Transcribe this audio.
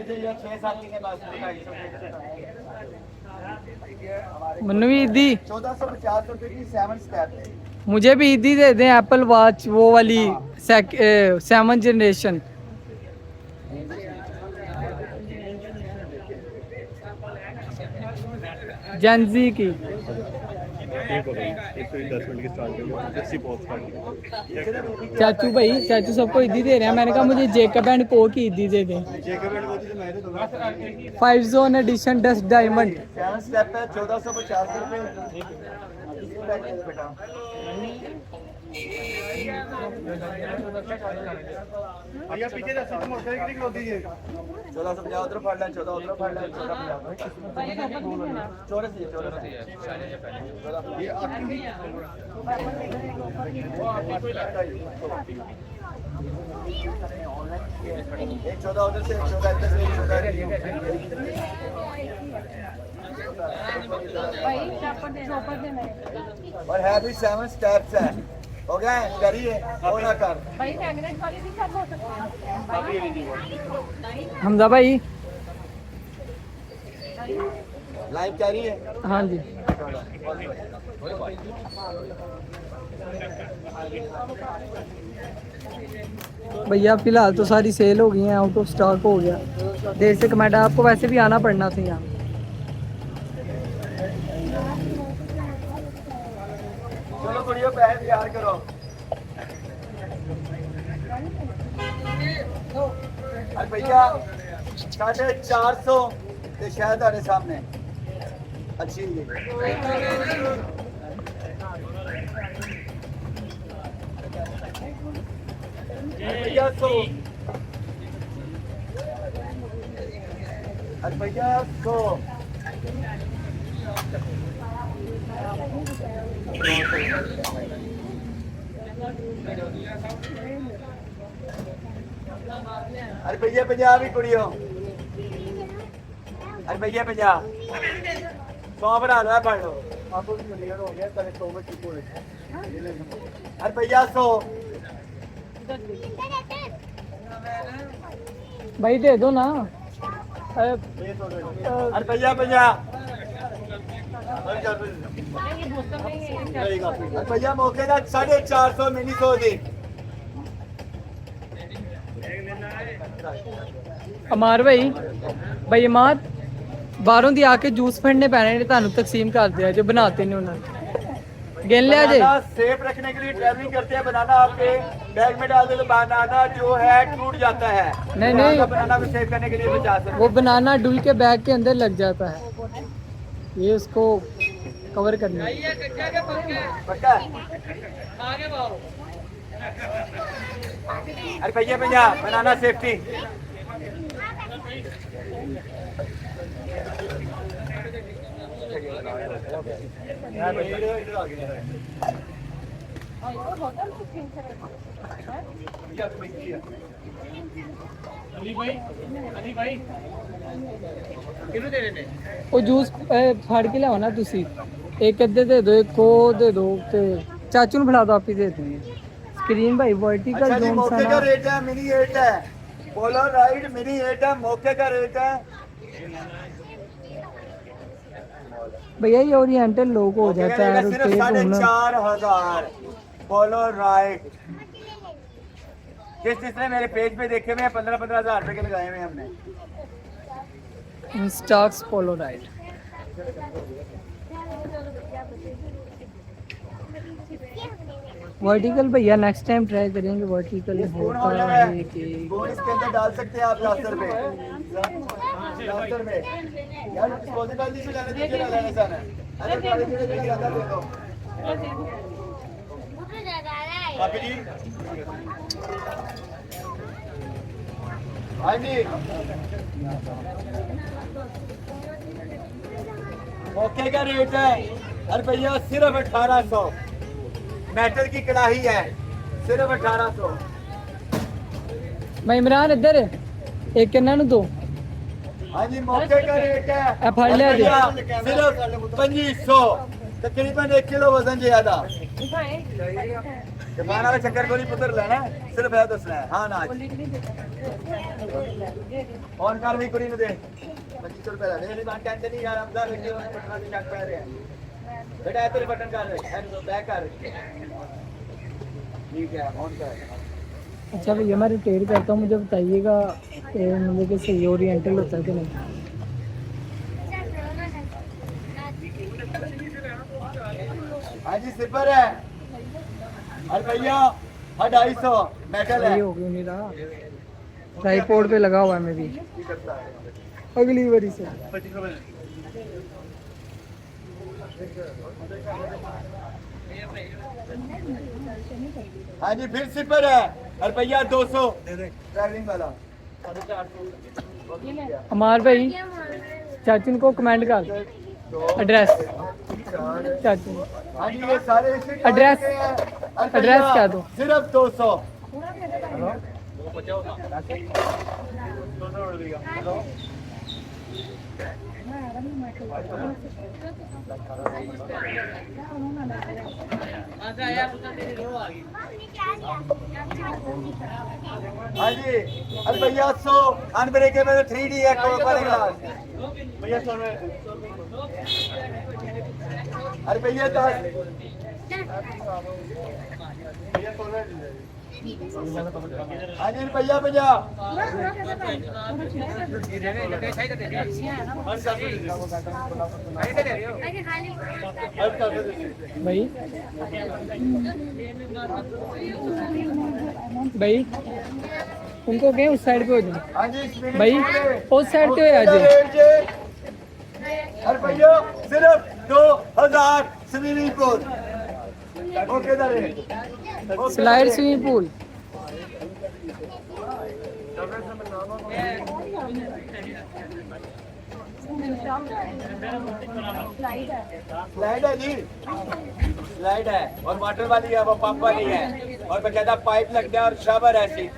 भी चाहिए 6-7 के बाद मनु भी ईदी 1450 रुपए की 7 स्टेप है। मुझे भी ईदी दे दें एप्पल वॉच वो वाली 7 जनरेशन। जेंजी की चाचू भाई चाचू सबको ईदी दे रहे हैं। मैंने कहा मुझे जेकब एंड को की ईदी दे दें। 5 zone edition dust diamond 7 step है 1450 रुपए बेटा। भैया पीछे से तुम मोटरसाइकिल की दीजिए 1450 उधर फाड़ लें 14 उधर फाड़ लें 1450 चौरस ये आपकी एक 14 उधर से 14 इधर से 14 और है भी 7 स्टेप्स है हो गया है करिए हो ना कर भाई मैग्नेट वाली भी सब हो सकते हैं। हमजा भाई लाइव कैरी है हाँ जी भैया फिलहाल तो सारी सेल हो गई हैं, आउट ऑफ स्टॉक हो गया। देर से कमेंट आपको वैसे भी आना पड़ना था यहाँ। चलो कुड़ियों पैसे तैयार करो। अरे भैया 450 ते शायद आने सामने अच्छी भैया 100 अरे भैया 100 अरे भैया 50 भी कुड़ियों अरे भैया 50 100 बना लो पढ़ लो आपको क्लियर हो गया पहले 100 में ठीक हो रहा अरे भैया 100 भाई दे दो ना। अरे भैया 50 भैया मौके का 450 मिनी 100 दी अमार भाई भाई अमार बाहरों दी आके जूस फड़ने पैने ने तानू तकसीम कर दिया जो बनाते नहीं उन्होंने गिन लिया जे। सेफ रखने के लिए ट्रैवलिंग करते हैं बनाना आपके बैग में डाल दे तो बनाना जो है टूट जाता है। नहीं नहीं बनाना भी सेव करने के लिए बचा सकते वो बनाना डुल के बैग के अंदर लग जाता है, ये उसको कवर करना है। पक्का अरे भैया 50 बनाना सेफ्टी ਉਹ ਜੂਸ ਫੜ ਕੇ ਲਿਆਓ ਨਾ ਤੁਸੀਂ, ਇੱਕ ਅੱਧੇ ਦੇ ਦਿਓ, ਇੱਕ ਉਹ ਦੇ ਦਿਓ ਤੇ ਚਾਚੂ ਨੂੰ ਫੜਾ ਦਿਓ, ਆਪੀ ਦੇ ਦੇਣੀ स्क्रीन भाई वर्टिकल अच्छा जी, जोन मौके का रेट है मिनी 8 है पोलो राइड मिनी 8 है मौके का रेट है भैया ये ओरिएंटल लोग हो जाता है सिर्फ 4,500 पोलो राइड। जिसने मेरे पेज पे देखे हुए 15-15 हज़ार रुपए के लगाए हुए हमने स्टॉक्स पोलो राइड। वर्टिकल भैया नेक्स्ट टाइम ट्राई करेंगे वर्टिकल होता है कि इसके अंदर डाल सकते हैं आप प्लास्टर पे प्लास्टर में यार डिस्पोजेबल भी लाने दीजिए ना लेने जाना अरे गाड़ी के लिए ज्यादा दे दो काफी जी हाँ जी मौके का रेट है अरे भैया सिर्फ 1800 मेटल की कढ़ाई है सिर्फ 1800। मैं इमरान इधर एक किन्ना नु दो हाँ जी मौके का रेट है ए फड़ लिया जी सिर्फ 2500 तकरीबन 1 किलो वजन ज्यादा दुकान वाले चक्कर को नहीं पुत्र लेना है, सिर्फ है दसना है। हाँ ना और कार भी कुड़ी ने दे 25 रुपए ला दे मेरी बात टेंशन नहीं यार हमदा वीडियो में पटना से चक पा रहे हैं बेटा तेरे बटन कर है बैक कर ठीक है ऑन कर। अच्छा भैया मैं रिटेल करता हूँ, मुझे बताइएगा मुझे कि सही ओरिएंटल होता है कि नहीं। हाँ जी सिपर है और भैया 250 मेटल है। ये हो क्यों नहीं रहा, ट्राइपॉड पे लगा हुआ है मैं भी अगली बारी से। हाँ जी फिर सिपर है और भैया 200 ट्रैवलिंग वाला। अमार भाई चाचू को कमेंट कर एड्रेस चाचू हाँ जी ये सारे एड्रेस क्या दो सिर्फ 200। हाँ जी अरे भैया 100 अनब्रेकेबल में 3D है कोपर ग्लास भैया 100 में। अरे भैया 10 हाँ जी भैया भैया भाई भाई उनको कहें उस साइड पे हो जाए हाँ जी भाई उस साइड पे आ जाए। अरे भैया सिर्फ 2000 स्विमिंग पूल ओके दारे स्लाइड स्विमिंग पूल स्लाइड है जी स्लाइड है और वाटर वाली है वो पंप वाली है और बकायदा पाइप लग गया और शावर है सीट